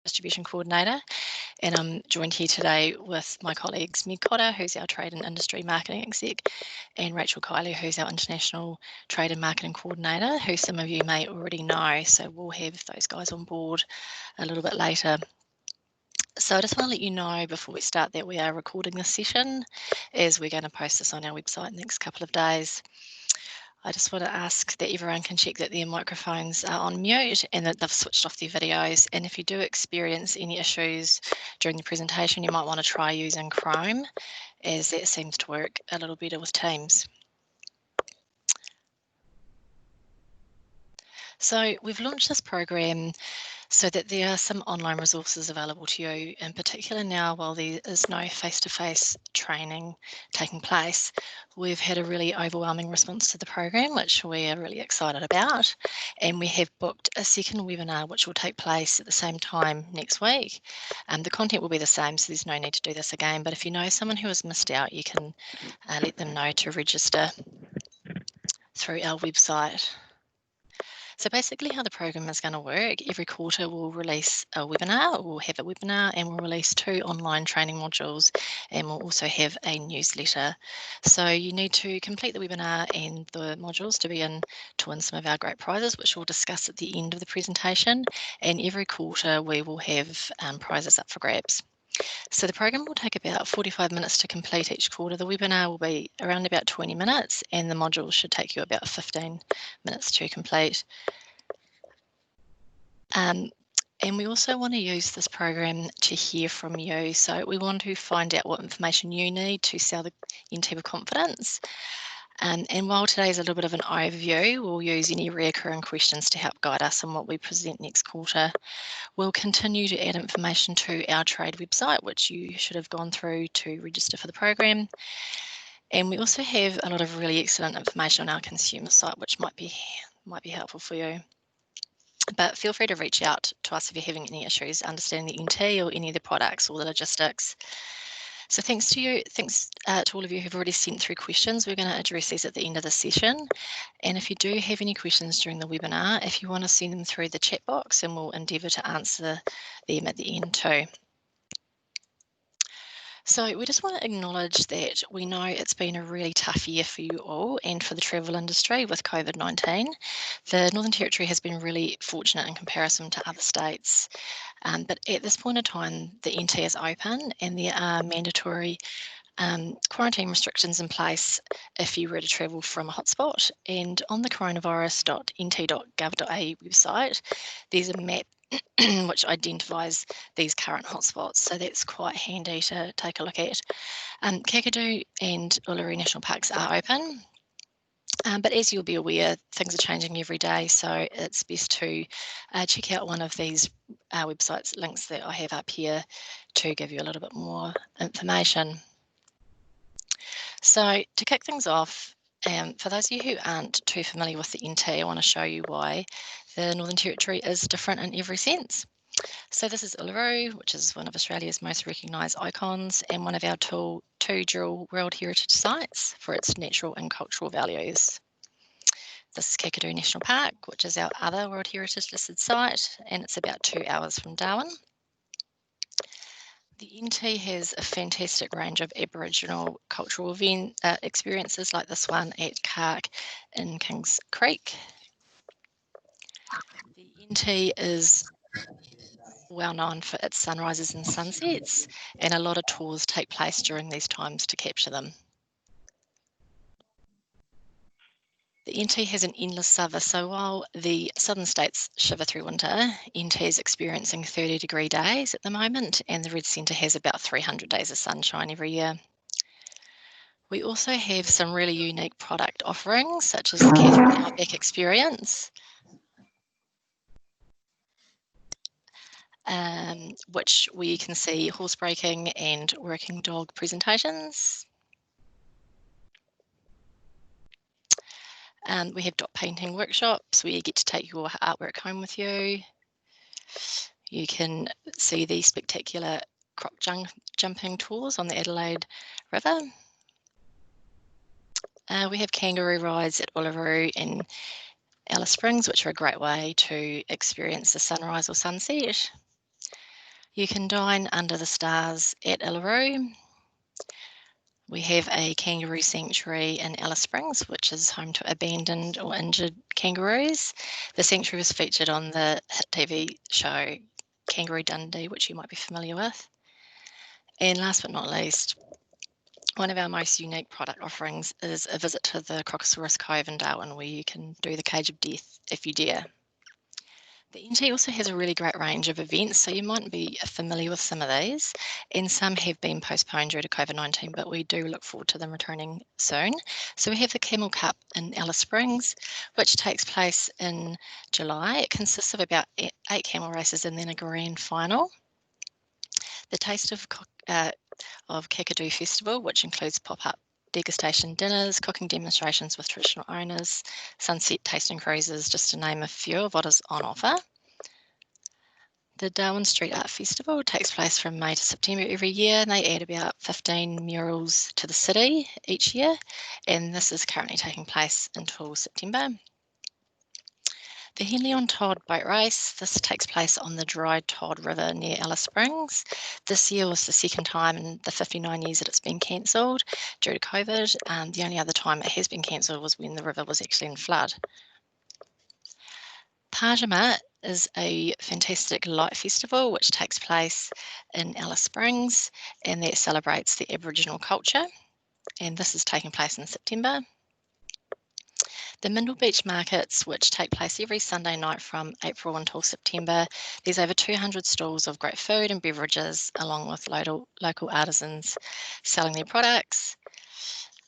Distribution Coordinator, and I'm joined here today with my colleagues Meg Cotter, who's our Trade and Industry Marketing Exec, and Rachel Kiley, who's our International Trade and Marketing Coordinator, who some of you may already know, so we'll have those guys on board a little bit later. So I just want to let you know before we start that we are recording this session, as we're going to post this on our website in the next couple of days. I just want to ask that everyone can check that their microphones are on mute and that they've switched off their videos. And if you do experience any issues during the presentation, you might want to try using Chrome, as that seems to work a little better with Teams. So we've launched this program so that there are some online resources available to you, in particular now while there is no face-to-face training taking place. We've had a really overwhelming response to the program, which we are really excited about, and we have booked a second webinar which will take place at the same time next week. The content will be the same, so there's no need to do this again, but if you know someone who has missed out, you can let them know to register through our website. So basically how the program is going to work, every quarter we'll release a webinar, we'll have a webinar and we'll release 2 online training modules, and we'll also have a newsletter. So you need to complete the webinar and the modules to be in to win some of our great prizes, which we'll discuss at the end of the presentation. And every quarter we will have prizes up for grabs. So the program will take about 45 minutes to complete each quarter. The webinar will be around about 20 minutes and the modules should take you about 15 minutes to complete. And we also want to use this program to hear from you. So we want to find out what information you need to sell the NT with confidence. And while today is a little bit of an overview, we'll use any recurring questions to help guide us on what we present next quarter. We'll continue to add information to our trade website, which you should have gone through to register for the program. And we also have a lot of really excellent information on our consumer site, which might be helpful for you. But feel free to reach out to us if you're having any issues understanding the NT or any of the products or the logistics. So thanks to all of you who've already sent through questions. We're going to address these at the end of the session. And if you do have any questions during the webinar, if you want to send them through the chat box, and we'll endeavour to answer them at the end too. So we just want to acknowledge that we know it's been a really tough year for you all and for the travel industry with COVID-19. The Northern Territory has been really fortunate in comparison to other states. But at this point in time, the NT is open and there are mandatory quarantine restrictions in place if you were to travel from a hotspot. And on the coronavirus.nt.gov.au website, there's a map which identifies these current hotspots. So that's quite handy to take a look at. Kakadu and Uluru National Parks are open. But as you'll be aware, things are changing every day, so it's best to check out one of these websites links that I have up here to give you a little bit more information. So to kick things off, for those of you who aren't too familiar with the NT, I want to show you why the Northern Territory is different in every sense. So this is Uluru, which is one of Australia's most recognised icons and one of our 2 dual World Heritage sites for its natural and cultural values. This is Kakadu National Park, which is our other World Heritage listed site, and it's about 2 hours from Darwin. The NT has a fantastic range of Aboriginal cultural experiences like this one at Kark in Kings Creek. The NT is well known for its sunrises and sunsets, and a lot of tours take place during these times to capture them. The NT has an endless summer, so while the southern states shiver through winter, NT is experiencing 30-degree days at the moment, and the Red Centre has about 300 days of sunshine every year. We also have some really unique product offerings, such as the Catherine Outback Experience, which we can see horse breaking and working dog presentations. We have dot painting workshops where you get to take your artwork home with you. You can see the spectacular croc jumping tours on the Adelaide River. We have Kangaroo Rides at Uluru and Alice Springs, which are a great way to experience the sunrise or sunset. You can dine under the stars at Uluru. We have a Kangaroo Sanctuary in Alice Springs, which is home to abandoned or injured kangaroos. The sanctuary was featured on the hit TV show Kangaroo Dundee, which you might be familiar with. And last but not least, one of our most unique product offerings is a visit to the Crocosaurus Cove in Darwin, where you can do the Cage of Death if you dare. The NT also has a really great range of events, so you might be familiar with some of these, and some have been postponed due to COVID-19, but we do look forward to them returning soon. So we have the Camel Cup in Alice Springs, which takes place in July. It consists of about 8 camel races and then a grand final. The Taste of Kakadu Festival, which includes pop-up degustation dinners, cooking demonstrations with traditional owners, sunset tasting cruises, just to name a few of what is on offer. The Darwin Street Art Festival takes place from May to September every year, and they add about 15 murals to the city each year, and this is currently taking place until September. The Hillian Todd boat race, this takes place on the dry Todd River near Alice Springs. This year was the second time in the 59 years that it's been cancelled due to COVID. The only other time it has been cancelled was when the river was actually in flood. Pajama is a fantastic light festival which takes place in Alice Springs, and that celebrates the Aboriginal culture, and this is taking place in September. The Mindle Beach markets, which take place every Sunday night from April until September, there's over 200 stalls of great food and beverages, along with local artisans selling their products.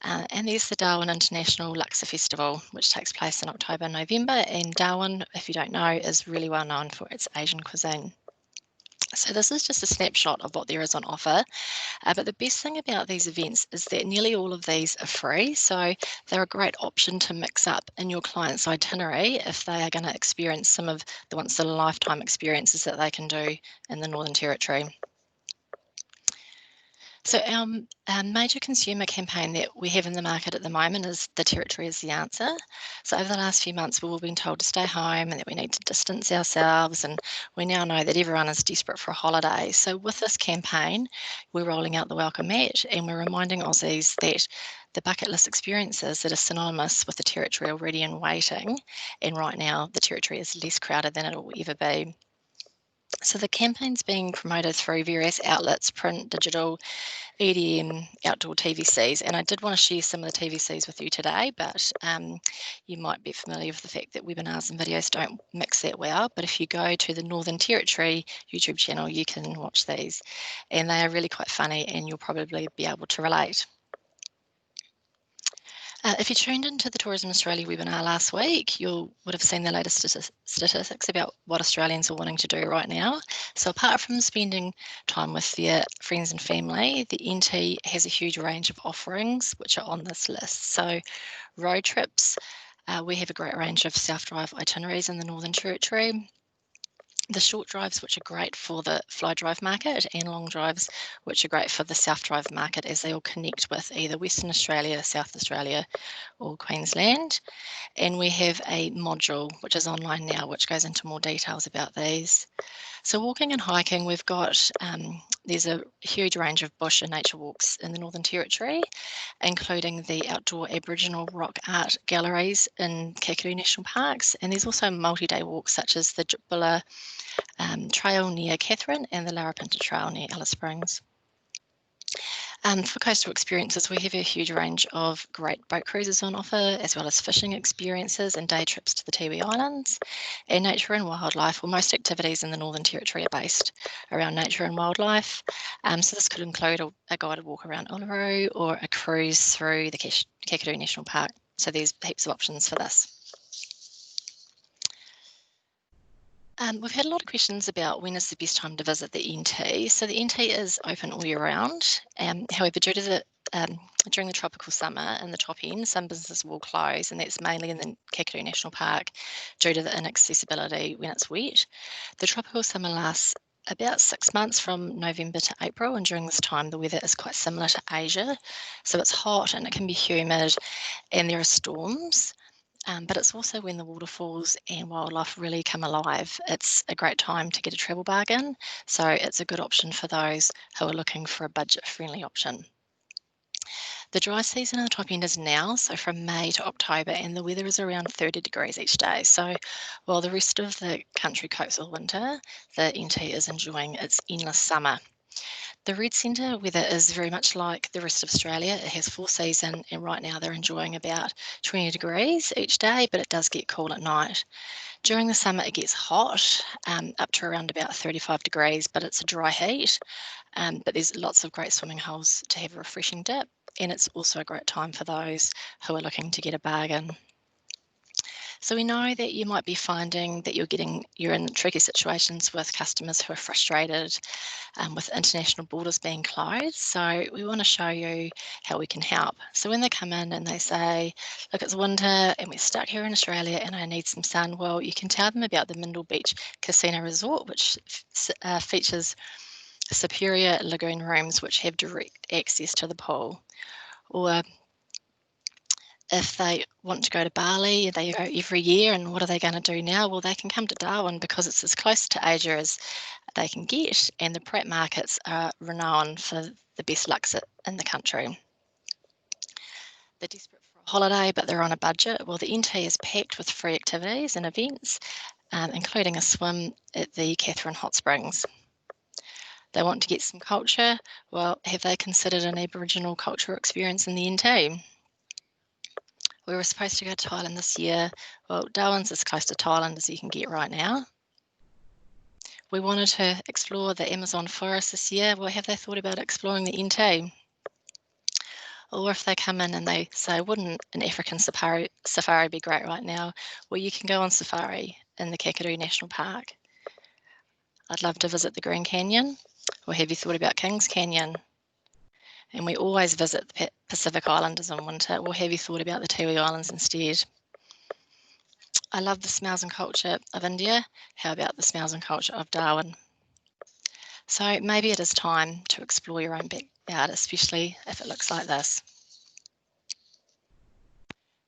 And there's the Darwin International Luxor Festival, which takes place in October, November, and Darwin, if you don't know, is really well known for its Asian cuisine. So this is just a snapshot of what there is on offer, but the best thing about these events is that nearly all of these are free, so they're a great option to mix up in your client's itinerary if they are going to experience some of the once-in-a-lifetime experiences that they can do in the Northern Territory. So our major consumer campaign that we have in the market at the moment is "The Territory is the Answer." So over the last few months, we've all been told to stay home and that we need to distance ourselves, and we now know that everyone is desperate for a holiday. So with this campaign, we're rolling out the welcome mat, and we're reminding Aussies that the bucket list experiences that are synonymous with the Territory already in waiting, and right now the Territory is less crowded than it will ever be. So the campaign's being promoted through various outlets, print, digital, EDM, outdoor TVCs, and I did want to share some of the TVCs with you today, but you might be familiar with the fact that webinars and videos don't mix that well, but if you go to the Northern Territory YouTube channel, you can watch these, and they are really quite funny, and you'll probably be able to relate. If you tuned into the Tourism Australia webinar last week, you would have seen the latest statistics about what Australians are wanting to do right now. So apart from spending time with their friends and family, the NT has a huge range of offerings which are on this list. So road trips, we have a great range of self-drive itineraries in the Northern Territory. The short drives, which are great for the fly drive market, and long drives, which are great for the south drive market, as they all connect with either Western Australia, South Australia, or Queensland. And we have a module which is online now, which goes into more details about these. So walking and hiking, we've got, there's a huge range of bush and nature walks in the Northern Territory, including the outdoor Aboriginal rock art galleries in Kakadu National Parks. And there's also multi-day walks such as the Jupilla Trail near Catherine and the Larapinta Trail near Alice Springs. For coastal experiences, we have a huge range of great boat cruises on offer, as well as fishing experiences and day trips to the Tiwi Islands. And nature and wildlife, well, most activities in the Northern Territory are based around nature and wildlife. So this could include a guided walk around Uluru or a cruise through the Kakadu National Park. So there's heaps of options for this. We've had a lot of questions about when is the best time to visit the NT. So the NT is open all year round. However, due to during the tropical summer in the top end, some businesses will close, and that's mainly in the Kakadu National Park due to the inaccessibility when it's wet. The tropical summer lasts about 6 months from November to April, and during this time the weather is quite similar to Asia. So it's hot and it can be humid, and there are storms. but it's also when the waterfalls and wildlife really come alive. It's a great time to get a travel bargain, so it's a good option for those who are looking for a budget-friendly option. The dry season in the top end is now, so from May to October, and the weather is around 30 degrees each day. So while the rest of the country copes with winter, the NT is enjoying its endless summer. The Red Centre weather is very much like the rest of Australia. It has full season, and right now they're enjoying about 20 degrees each day, but it does get cool at night. During the summer, it gets hot, up to around about 35 degrees, but it's a dry heat. But there's lots of great swimming holes to have a refreshing dip, and it's also a great time for those who are looking to get a bargain. So we know that you might be finding that you're in tricky situations with customers who are frustrated with international borders being closed. So we want to show you how we can help. So when they come in and they say, look, it's winter and we're stuck here in Australia and I need some sun, well, you can tell them about the Mindle Beach Casino Resort, which features superior lagoon rooms which have direct access to the pool. Or if they want to go to Bali, they go every year, and what are they going to do now? Well, they can come to Darwin because it's as close to Asia as they can get, and the prep markets are renowned for the best lux in the country. They're desperate for a holiday, but they're on a budget. Well, the NT is packed with free activities and events, including a swim at the Catherine Hot Springs. They want to get some culture. Well, have they considered an Aboriginal cultural experience in the NT? We were supposed to go to Thailand this year. Well, Darwin's as close to Thailand as you can get right now. We wanted to explore the Amazon forest this year. Well, have they thought about exploring the NT? Or if they come in and they say, wouldn't an African safari be great right now? Well, you can go on safari in the Kangaroo National Park. I'd love to visit the Green Canyon. Or have you thought about Kings Canyon? And we always visit the Pacific Islanders in winter. Or have you thought about the Tiwi Islands instead? I love the smells and culture of India. How about the smells and culture of Darwin? So maybe it is time to explore your own backyard, especially if it looks like this.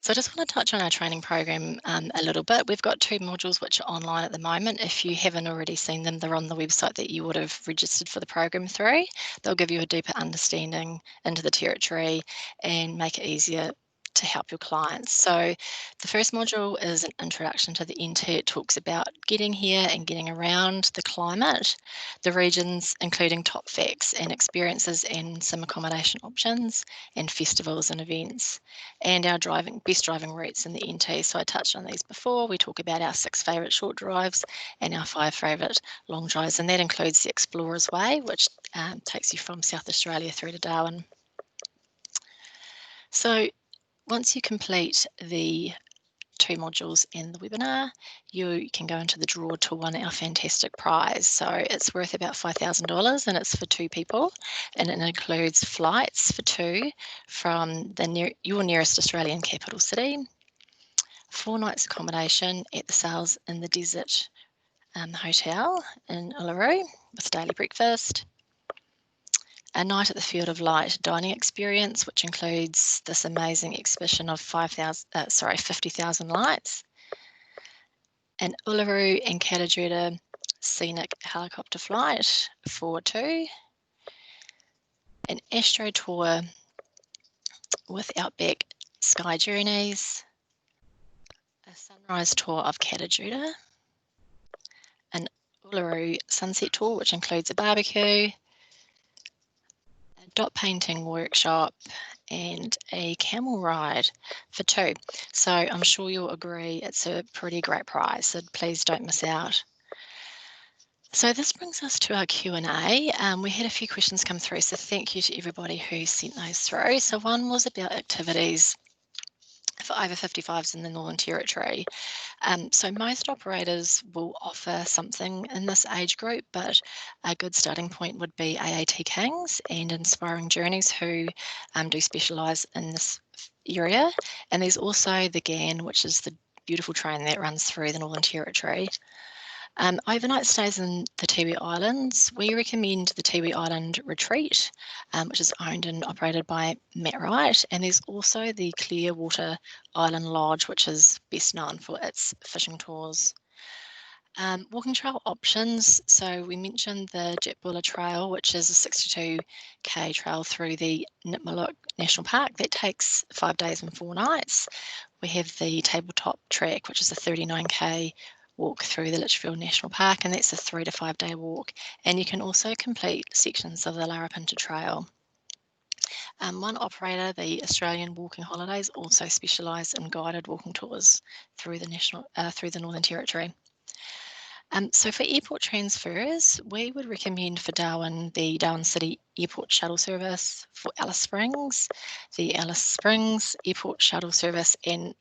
So I just want to touch on our training program a little bit. We've got 2 modules which are online at the moment. If you haven't already seen them, they're on the website that you would have registered for the program through. They'll give you a deeper understanding into the territory and make it easier to help your clients. So the first module is an introduction to the NT. It talks about getting here and getting around, the climate, the regions, including top facts and experiences and some accommodation options and festivals and events, and our best driving routes in the NT. So I touched on these before. We talk about our 6 favourite short drives and our 5 favourite long drives, and that includes the Explorers Way, which takes you from South Australia through to Darwin. So once you complete the 2 modules in the webinar, you can go into the draw to win our fantastic prize. So it's worth about $5,000 and it's for 2 people, and it includes flights for 2 from your nearest Australian capital city, 4 nights accommodation at the Sails in the Desert Hotel in Uluru with daily breakfast, a night at the Field of Light dining experience, which includes this amazing exhibition of 50,000 lights, an Uluru and Katajuda scenic helicopter flight for 2, an Austrade tour with Outback Sky Journeys, a sunrise tour of Katajuda, an Uluru sunset tour, which includes a barbecue, dot painting workshop, and a camel ride for 2. So I'm sure you'll agree it's a pretty great prize, so please don't miss out. So this brings us to our Q&A. We had a few questions come through, so thank you to everybody who sent those through. So one was about activities for over 55s in the Northern Territory. So most operators will offer something in this age group, but a good starting point would be AAT Kings and Inspiring Journeys, who do specialise in this area. And there's also the GAN, which is the beautiful train that runs through the Northern Territory. Overnight stays in the Tiwi Islands. We recommend the Tiwi Island Retreat, which is owned and operated by Matt Wright, and there's also the Clearwater Island Lodge, which is best known for its fishing tours. Walking trail options. So we mentioned the Jetbulla Trail, which is a 62k trail through the Nipmuc National Park that takes 5 days and 4 nights. We have the Tabletop Track, which is a 39k walk through the Litchfield National Park, and that's a 3 to 5 day walk. And you can also complete sections of the Larapinta Trail. One operator, the Australian Walking Holidays, also specialise in guided walking tours through the Northern Territory. So for airport transfers, we would recommend for Darwin the Darwin City Airport Shuttle Service, for Alice Springs, the Alice Springs Airport Shuttle Service, and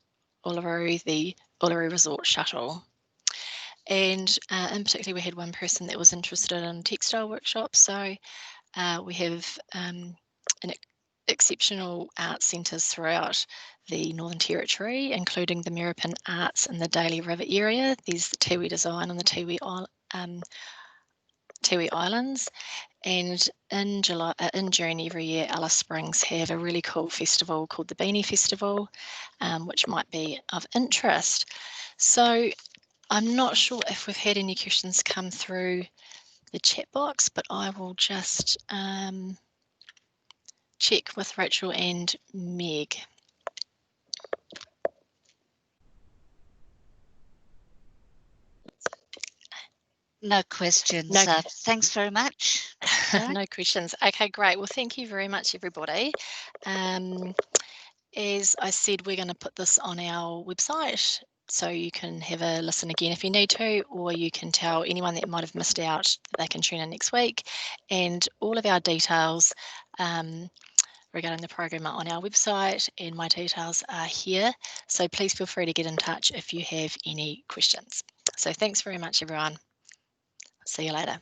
Uluru, the Uluru Resort Shuttle. And in particular, we had one person that was interested in textile workshops. So we have an exceptional art centres throughout the Northern Territory, including the Mirrapin Arts in the Daly River area. There's the Tiwi Design on the Tiwi Islands. And in June every year, Alice Springs have a really cool festival called the Beanie Festival, which might be of interest. So I'm not sure if we've had any questions come through the chat box, but I will just check with Rachel and Meg. No questions. No. Thanks very much. No questions. Okay, great. Well, thank you very much, everybody. As I said, we're going to put this on our website, so you can have a listen again if you need to, or you can tell anyone that might have missed out that they can tune in next week. And all of our details regarding the program are on our website, and my details are here. So please feel free to get in touch if you have any questions. So thanks very much, everyone. See you later.